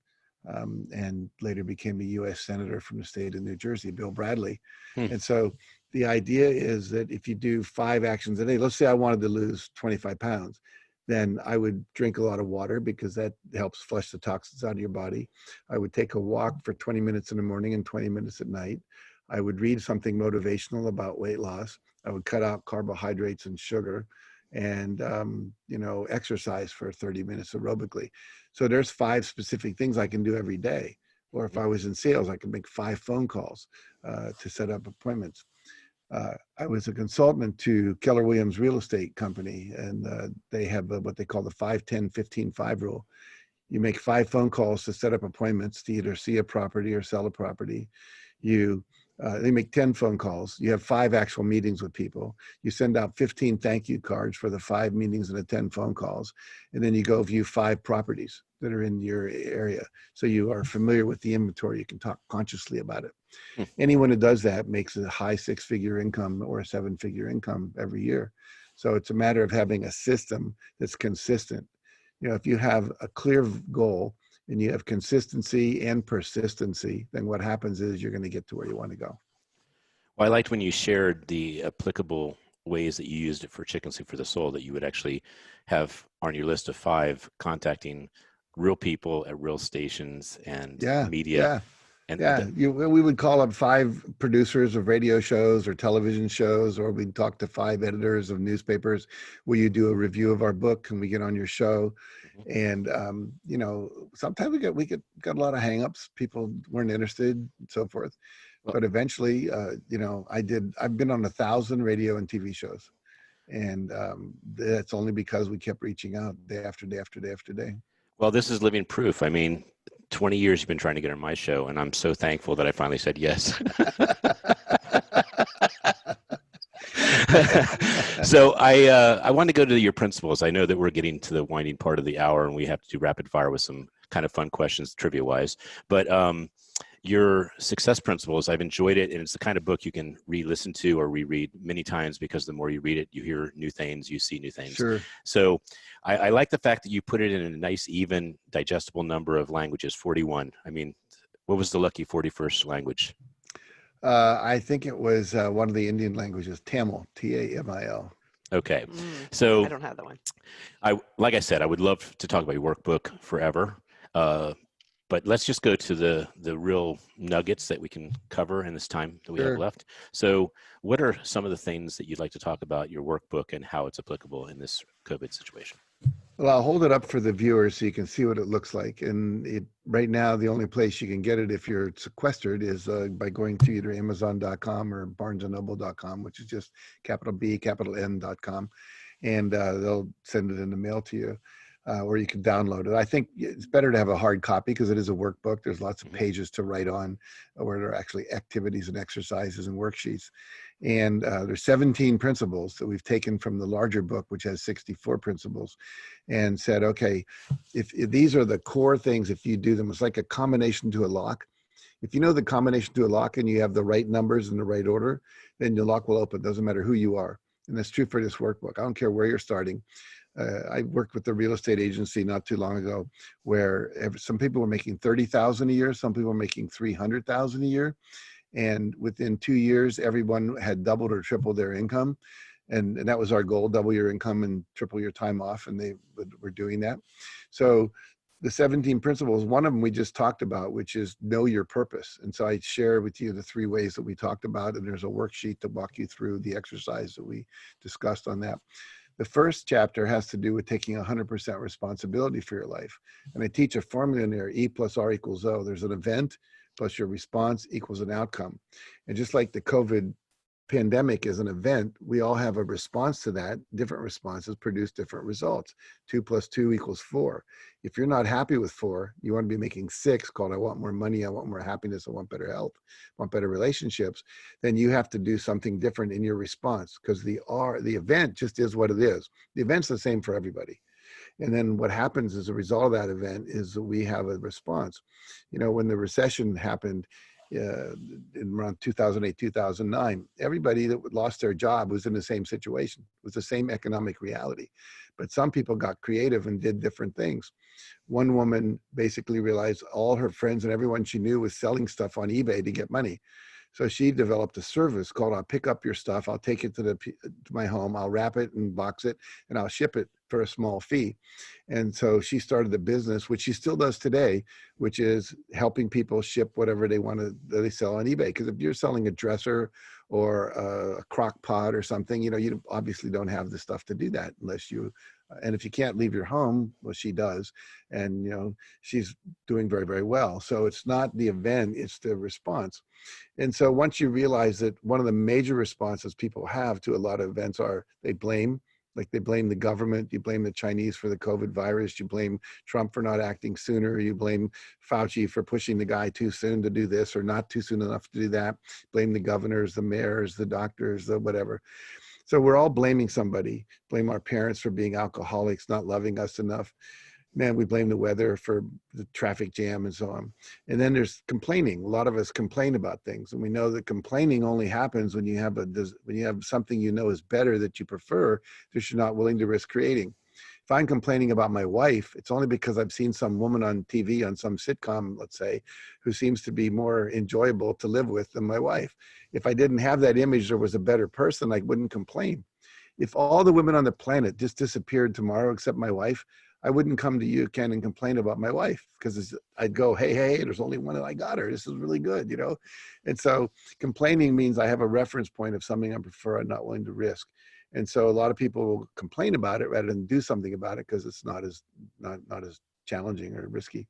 and later became a U.S. Senator from the state of New Jersey, Bill Bradley. And so the idea is that if you do 5 actions a day, let's say I wanted to lose 25 pounds, then I would drink a lot of water because that helps flush the toxins out of your body. I would take a walk for 20 minutes in the morning and 20 minutes at night. I would read something motivational about weight loss. I would cut out carbohydrates and sugar and, exercise for 30 minutes aerobically. So there's 5 specific things I can do every day. Or if I was in sales, I could make 5 phone calls to set up appointments. I was a consultant to Keller Williams Real Estate Company, and they have what they call the 5-10-15-5 rule. You make 5 phone calls to set up appointments to either see a property or sell a property. They make 10 phone calls. You have 5 actual meetings with people. You send out 15 thank you cards for the 5 meetings and the 10 phone calls. And then you go view 5 properties that are in your area. So you are familiar with the inventory. You can talk consciously about it. Anyone who does that makes a high 6-figure income or a 7-figure income every year. So it's a matter of having a system that's consistent. If you have a clear goal, and you have consistency and persistency, then what happens is you're going to get to where you want to go. Well, I liked when you shared the applicable ways that you used it for Chicken Soup for the Soul, that you would actually have on your list of 5 contacting real people at real stations and media. And Yeah, we would call up 5 producers of radio shows or television shows, or we'd talk to 5 editors of newspapers. Will you do a review of our book? Can we get on your show? And you know, sometimes we got a lot of hangups. People weren't interested, and so forth. Well, But eventually, you know, I've been on 1,000 radio and TV shows, and that's only because we kept reaching out day after day after day after day. well, this is living proof. I mean, 20 years you've been trying to get on my show, and I'm so thankful that I finally said yes. So I want to go to your principles. I know that we're getting to the winding part of the hour, and we have to do rapid fire with some kind of fun questions, trivia-wise. But your Success Principles, I've enjoyed it, and it's the kind of book you can re-listen to or reread many times, because the more you read it, you hear new things, you see new things. Sure. So I like the fact that you put it in a nice, even, digestible number of languages, 41. I mean, what was the lucky 41st language? I think it was one of the Indian languages, Tamil, Tamil. Okay. So I don't have that one. Like I said, I would love to talk about your workbook forever. But let's just go to the real nuggets that we can cover in this time that we have left. So what are some of the things that you'd like to talk about your workbook and how it's applicable in this COVID situation? Well, I'll hold it up for the viewers so you can see what it looks like. And right now, the only place you can get it if you're sequestered is by going to either Amazon.com or BarnesandNoble.com, which is just capital B, capital N.com. And they'll send it in the mail to you. Or you can download it. I think it's better to have a hard copy because it is a workbook. There's lots of pages to write on where there are actually activities and exercises and worksheets. And there's 17 principles that we've taken from the larger book, which has 64 principles, and said, okay, if these are the core things, if you do them, it's like a combination to a lock. If you know the combination to a lock and you have the right numbers in the right order, then your lock will open. It doesn't matter who you are. And that's true for this workbook. I don't care where you're starting. I worked with a real estate agency not too long ago where some people were making $30,000 a year. Some people were making $300,000 a year. And within 2 years, everyone had doubled or tripled their income. And that was our goal, double your income and triple your time off. And they were doing that. So the 17 principles, one of them we just talked about, which is know your purpose. And so I share with you the 3 ways that we talked about, and there's a worksheet to walk you through the exercise that we discussed on that. The first chapter has to do with taking 100% responsibility for your life. And I teach a formula in there, E plus R equals O. There's an event plus your response equals an outcome. And just like the COVID pandemic is an event, we all have a response to that. Different responses produce different results. 2 plus 2 equals 4. If you're not happy with 4, you want to be making 6, called I want more money, I want more happiness, I want better health, I want better relationships, then you have to do something different in your response, because the event just is what it is. The event's the same for everybody. And then what happens as a result of that event is that we have a response. You know, when the recession happened, in around 2008, 2009, everybody that lost their job was in the same situation. It was the same economic reality. But some people got creative and did different things. One woman basically realized all her friends and everyone she knew was selling stuff on eBay to get money. So she developed a service called, I'll pick up your stuff, I'll take it to my home, I'll wrap it and box it, and I'll ship it for a small fee. And so she started the business, which she still does today, which is helping people ship whatever they want to, that they sell on eBay. Because if you're selling a dresser or a crock pot or something, you know, you obviously don't have the stuff to do that unless you, and if you can't leave your home, well, she does. And, you know, she's doing very, very well. So it's not the event, it's the response. And so once you realize that one of the major responses people have to a lot of events are they blame. Like they blame the government, you blame the Chinese for the COVID virus, you blame Trump for not acting sooner, you blame Fauci for pushing the guy too soon to do this or not too soon enough to do that, blame the governors, the mayors, the doctors, the whatever. So we're all blaming somebody, blame our parents for being alcoholics, not loving us enough. Man, we blame the weather for the traffic jam and so on. And then there's complaining. A lot of us complain about things, and we know that complaining only happens when you have something you know is better that you prefer that you're not willing to risk creating. If I'm complaining about my wife, it's only because I've seen some woman on TV on some sitcom, let's say, who seems to be more enjoyable to live with than my wife. If I didn't have that image or was a better person, I wouldn't complain. If all the women on the planet just disappeared tomorrow except my wife, I wouldn't come to you, Ken, and complain about my wife, because I'd go, hey, there's only one that I got her. This is really good, you know? And so complaining means I have a reference point of something I prefer and not willing to risk. And so a lot of people will complain about it rather than do something about it because it's not as challenging or risky.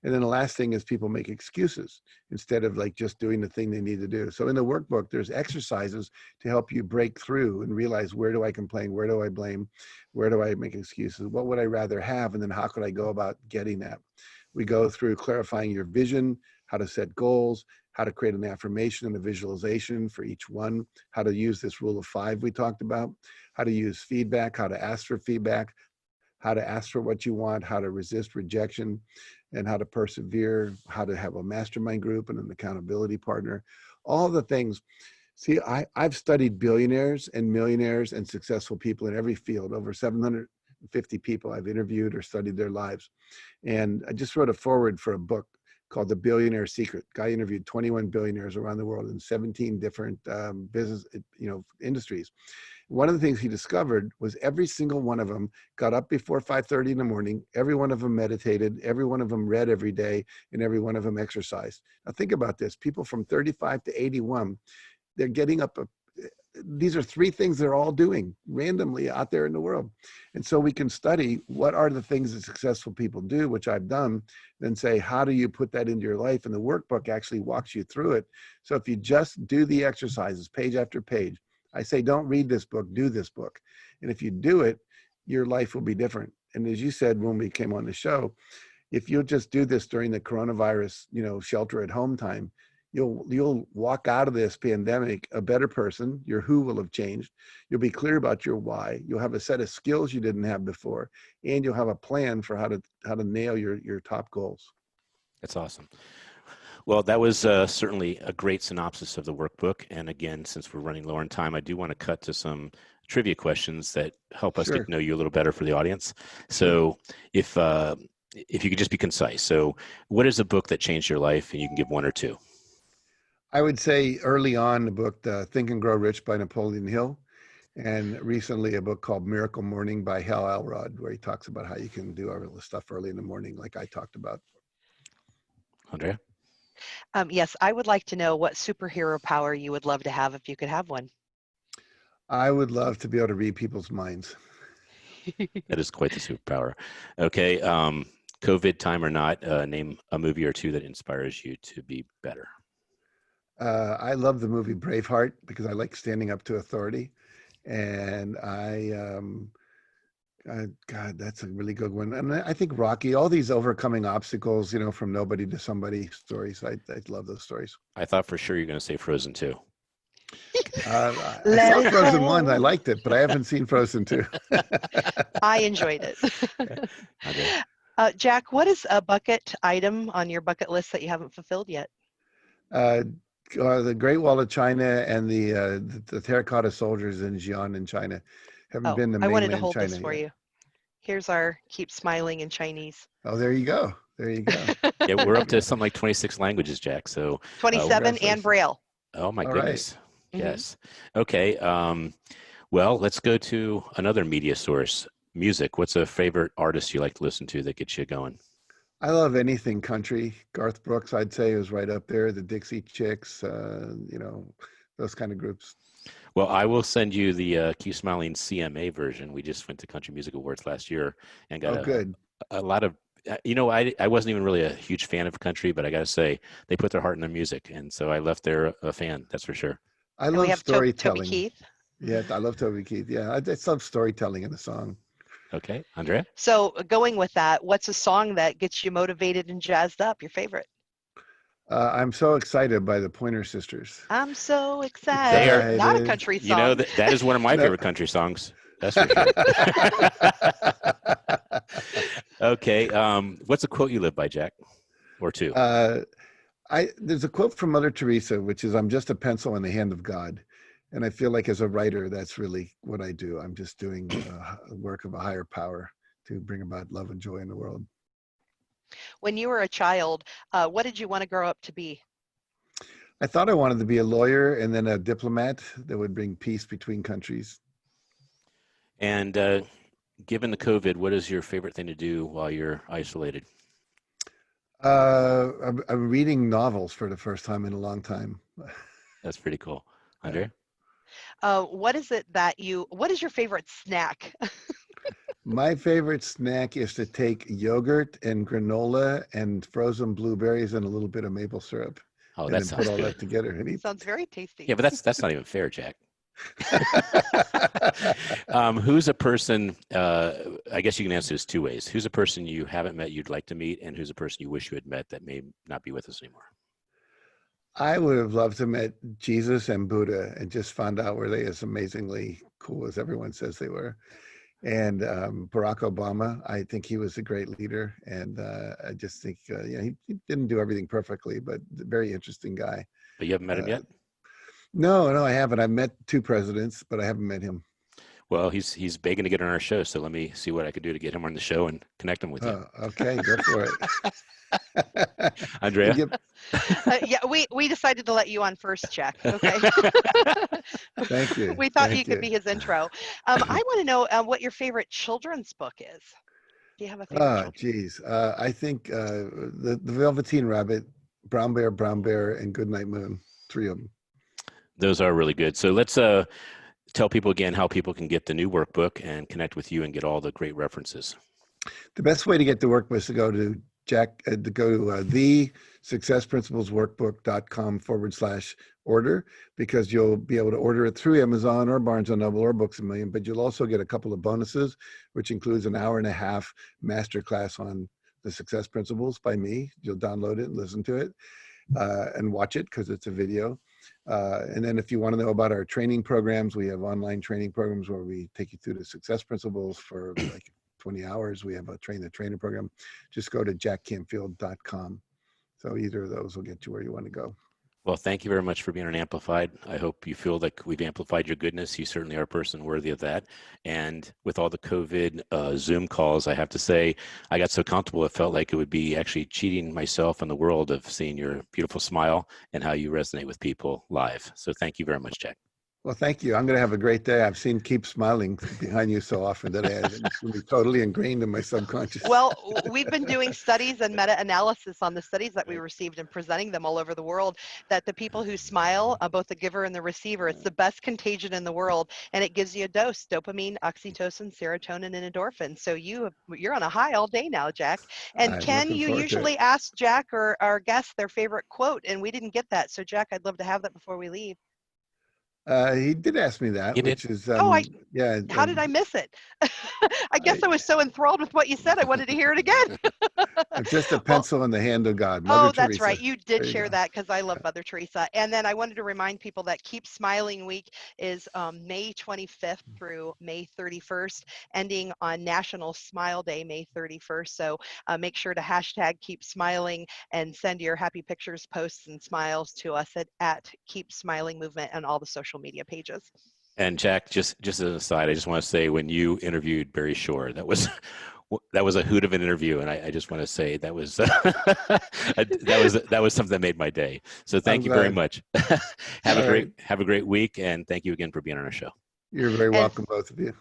And then the last thing is people make excuses instead of like just doing the thing they need to do. So in the workbook, there's exercises to help you break through and realize, where do I complain? Where do I blame? Where do I make excuses? What would I rather have? And then how could I go about getting that? We go through clarifying your vision, how to set goals, how to create an affirmation and a visualization for each one, how to use this rule of 5 we talked about, how to use feedback, how to ask for feedback, how to ask for what you want, how to resist rejection, and how to persevere, how to have a mastermind group and an accountability partner, all the things. See, I've studied billionaires and millionaires and successful people in every field, over 750 people I've interviewed or studied their lives. And I just wrote a foreword for a book called The Billionaire Secret. Guy interviewed 21 billionaires around the world in 17 different business, industries. One of the things he discovered was every single one of them got up before 5:30 in the morning. Every one of them meditated. Every one of them read every day, and every one of them exercised. Now think about this. People from 35 to 81, they're getting up. These are 3 things they're all doing randomly out there in the world. And so we can study what are the things that successful people do, which I've done, then say, how do you put that into your life? And the workbook actually walks you through it. So if you just do the exercises page after page, I say, don't read this book, do this book. And if you do it, your life will be different. And as you said, when we came on the show, if you'll just do this during the coronavirus, shelter at home time, you'll walk out of this pandemic a better person. Your who will have changed. You'll be clear about your why. You'll have a set of skills you didn't have before, and you'll have a plan for how to nail your top goals. That's awesome. Well, that was certainly a great synopsis of the workbook. And again, since we're running low on time, I do want to cut to some trivia questions that help us get to know you a little better for the audience. So if you could just be concise. So what is a book that changed your life? And you can give 1 or 2. I would say early on the book, Think and Grow Rich by Napoleon Hill. And recently a book called Miracle Morning by Hal Elrod, where he talks about how you can do all this stuff early in the morning, like I talked about. Andrea? Yes, I would like to know what superhero power you would love to have if you could have one. I would love to be able to read people's minds. That is quite the superpower. Okay, COVID time or not, name a movie or 2 that inspires you to be better. I love the movie Braveheart because I like standing up to authority. And God, that's a really good one. And I think Rocky, all these overcoming obstacles, from nobody to somebody stories. I love those stories. I thought for sure you're going to say Frozen 2. I saw Frozen 1. I liked it, but I haven't seen Frozen 2. I enjoyed it. Okay. Jack, what is a bucket item on your bucket list that you haven't fulfilled yet? The Great Wall of China and the terracotta soldiers in Xi'an in China. Haven't been to mainland China. I wanted to hold this for yet. you. Here's our keep smiling in Chinese. Oh, there you go. There you go. Yeah, we're up to something like 26 languages, Jack. So 27 and Braille. Oh my All goodness. right. Yes. Okay. Well, let's go to another media source. Music. What's a favorite artist you like to listen to that gets you going? I love anything country. Garth Brooks, I'd say, is right up there. The Dixie Chicks, those kind of groups. Well, I will send you the Keep Smiling CMA version. We just went to Country Music Awards last year and got a lot of, I wasn't even really a huge fan of country, but I got to say, they put their heart in the music. And so I left there a fan, that's for sure. I love storytelling. Toby Keith. Yeah, I love Toby Keith. Yeah, I just love storytelling in a song. Okay, Andrea? So going with that, what's a song that gets you motivated and jazzed up, your favorite? I'm so excited by the Pointer Sisters. I'm so excited. They are, not a country song. That is one of my favorite country songs. That's for sure. Okay, what's a quote you live by, Jack? Or 2? There's a quote from Mother Teresa, which is, "I'm just a pencil in the hand of God." And I feel like as a writer, that's really what I do. I'm just doing work of a higher power to bring about love and joy in the world. When you were a child, what did you want to grow up to be? I thought I wanted to be a lawyer and then a diplomat that would bring peace between countries. And given the COVID, what is your favorite thing to do while you're isolated? I'm reading novels for the first time in a long time. That's pretty cool. Andrea? What is your favorite snack? My favorite snack is to take yogurt and granola and frozen blueberries and a little bit of maple syrup. Oh, and that then sounds put all good. that together and eat. Sounds very tasty. Yeah, but that's not even fair, Jack. Who's a person, I guess you can answer this two ways. Who's a person you haven't met you'd like to meet, and who's a person you wish you had met that may not be with us anymore? I would have loved to met Jesus and Buddha and just found out were they as amazingly cool as everyone says they were. And Barack Obama, I think he was a great leader. And I just think, he didn't do everything perfectly, but a very interesting guy. But you haven't met him yet? No, I haven't. I've met 2 presidents, but I haven't met him. Well, he's begging to get on our show, so let me see what I could do to get him on the show and connect him with you. Okay, go for it. Andrea? We decided to let you on first, Jack. Okay. Thank you. We thought you could be his intro. I want to know what your favorite children's book is. Do you have a favorite? Geez. I think the Velveteen Rabbit, Brown Bear, and Goodnight Moon. 3 of them. Those are really good. So let's tell people again how people can get the new workbook and connect with you and get all the great references. The best way to get the workbook is to go to the successprinciplesworkbook.com/order, because you'll be able to order it through Amazon or Barnes & Noble or Books A Million, but you'll also get a couple of bonuses, which includes an 1.5-hour masterclass on the Success Principles by me. You'll download it and listen to it and watch it because it's a video. And then if you want to know about our training programs, we have online training programs where we take you through the Success Principles for like 20 hours. We have a train the trainer program. Just go to jackcanfield.com. So either of those will get you where you want to go. Well, thank you very much for being on Amplified. I hope you feel like we've amplified your goodness. You certainly are a person worthy of that. And with all the COVID Zoom calls, I have to say, I got so comfortable, it felt like it would be actually cheating myself and the world of seeing your beautiful smile and how you resonate with people live. So thank you very much, Jack. Well, thank you. I'm going to have a great day. I've seen Keep Smiling behind you so often that it's going to be totally ingrained in my subconscious. Well, we've been doing studies and meta-analysis on the studies that we received and presenting them all over the world, that the people who smile, both the giver and the receiver, it's the best contagion in the world, and it gives you a dose: dopamine, oxytocin, serotonin, and endorphin. So you're on a high all day now, Jack. And Ken, you usually ask Jack or our guests their favorite quote, and we didn't get that. So Jack, I'd love to have that before we leave. He did ask me that, which is, yeah. How did I miss it? I guess I was so enthralled with what you said, I wanted to hear it again. Just a pencil in the hand of God. Mother That's Teresa. right. You did share that, because I love Mother Teresa. And then I wanted to remind people that Keep Smiling Week is May 25th through May 31st, ending on National Smile Day, May 31st. So make sure to hashtag Keep Smiling and send your happy pictures, posts, and smiles to us at Keep Smiling Movement and all the social media pages. And Jack, just as an aside, I just want to say, when you interviewed Barry Shore, that was a hoot of an interview, and I just want to say that was that was something that made my day. So thank you very much. Have a great week, and thank you again for being on our show. You're very welcome, both of you.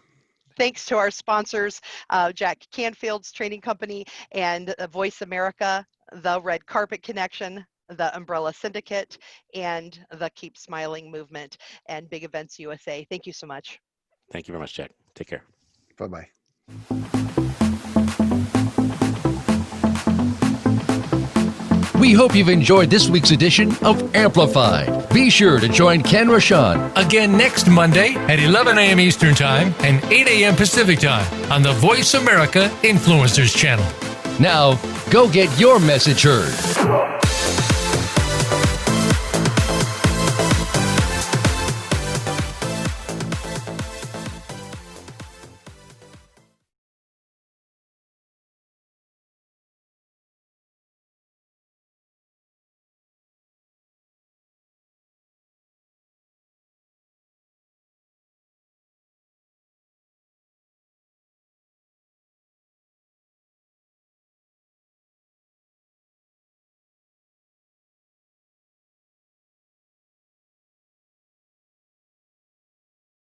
Thanks to our sponsors, Jack Canfield's training company and Voice America, the Red Carpet Connection, the Umbrella Syndicate, and the Keep Smiling Movement, and Big Events USA. Thank you so much. Thank you very much, Jack. Take care. Bye-bye. We hope you've enjoyed this week's edition of Amplified. Be sure to join Ken Rochon Again next Monday at 11 a.m. Eastern Time and 8 a.m. Pacific Time on the Voice America Influencers channel. Now, go get your message heard.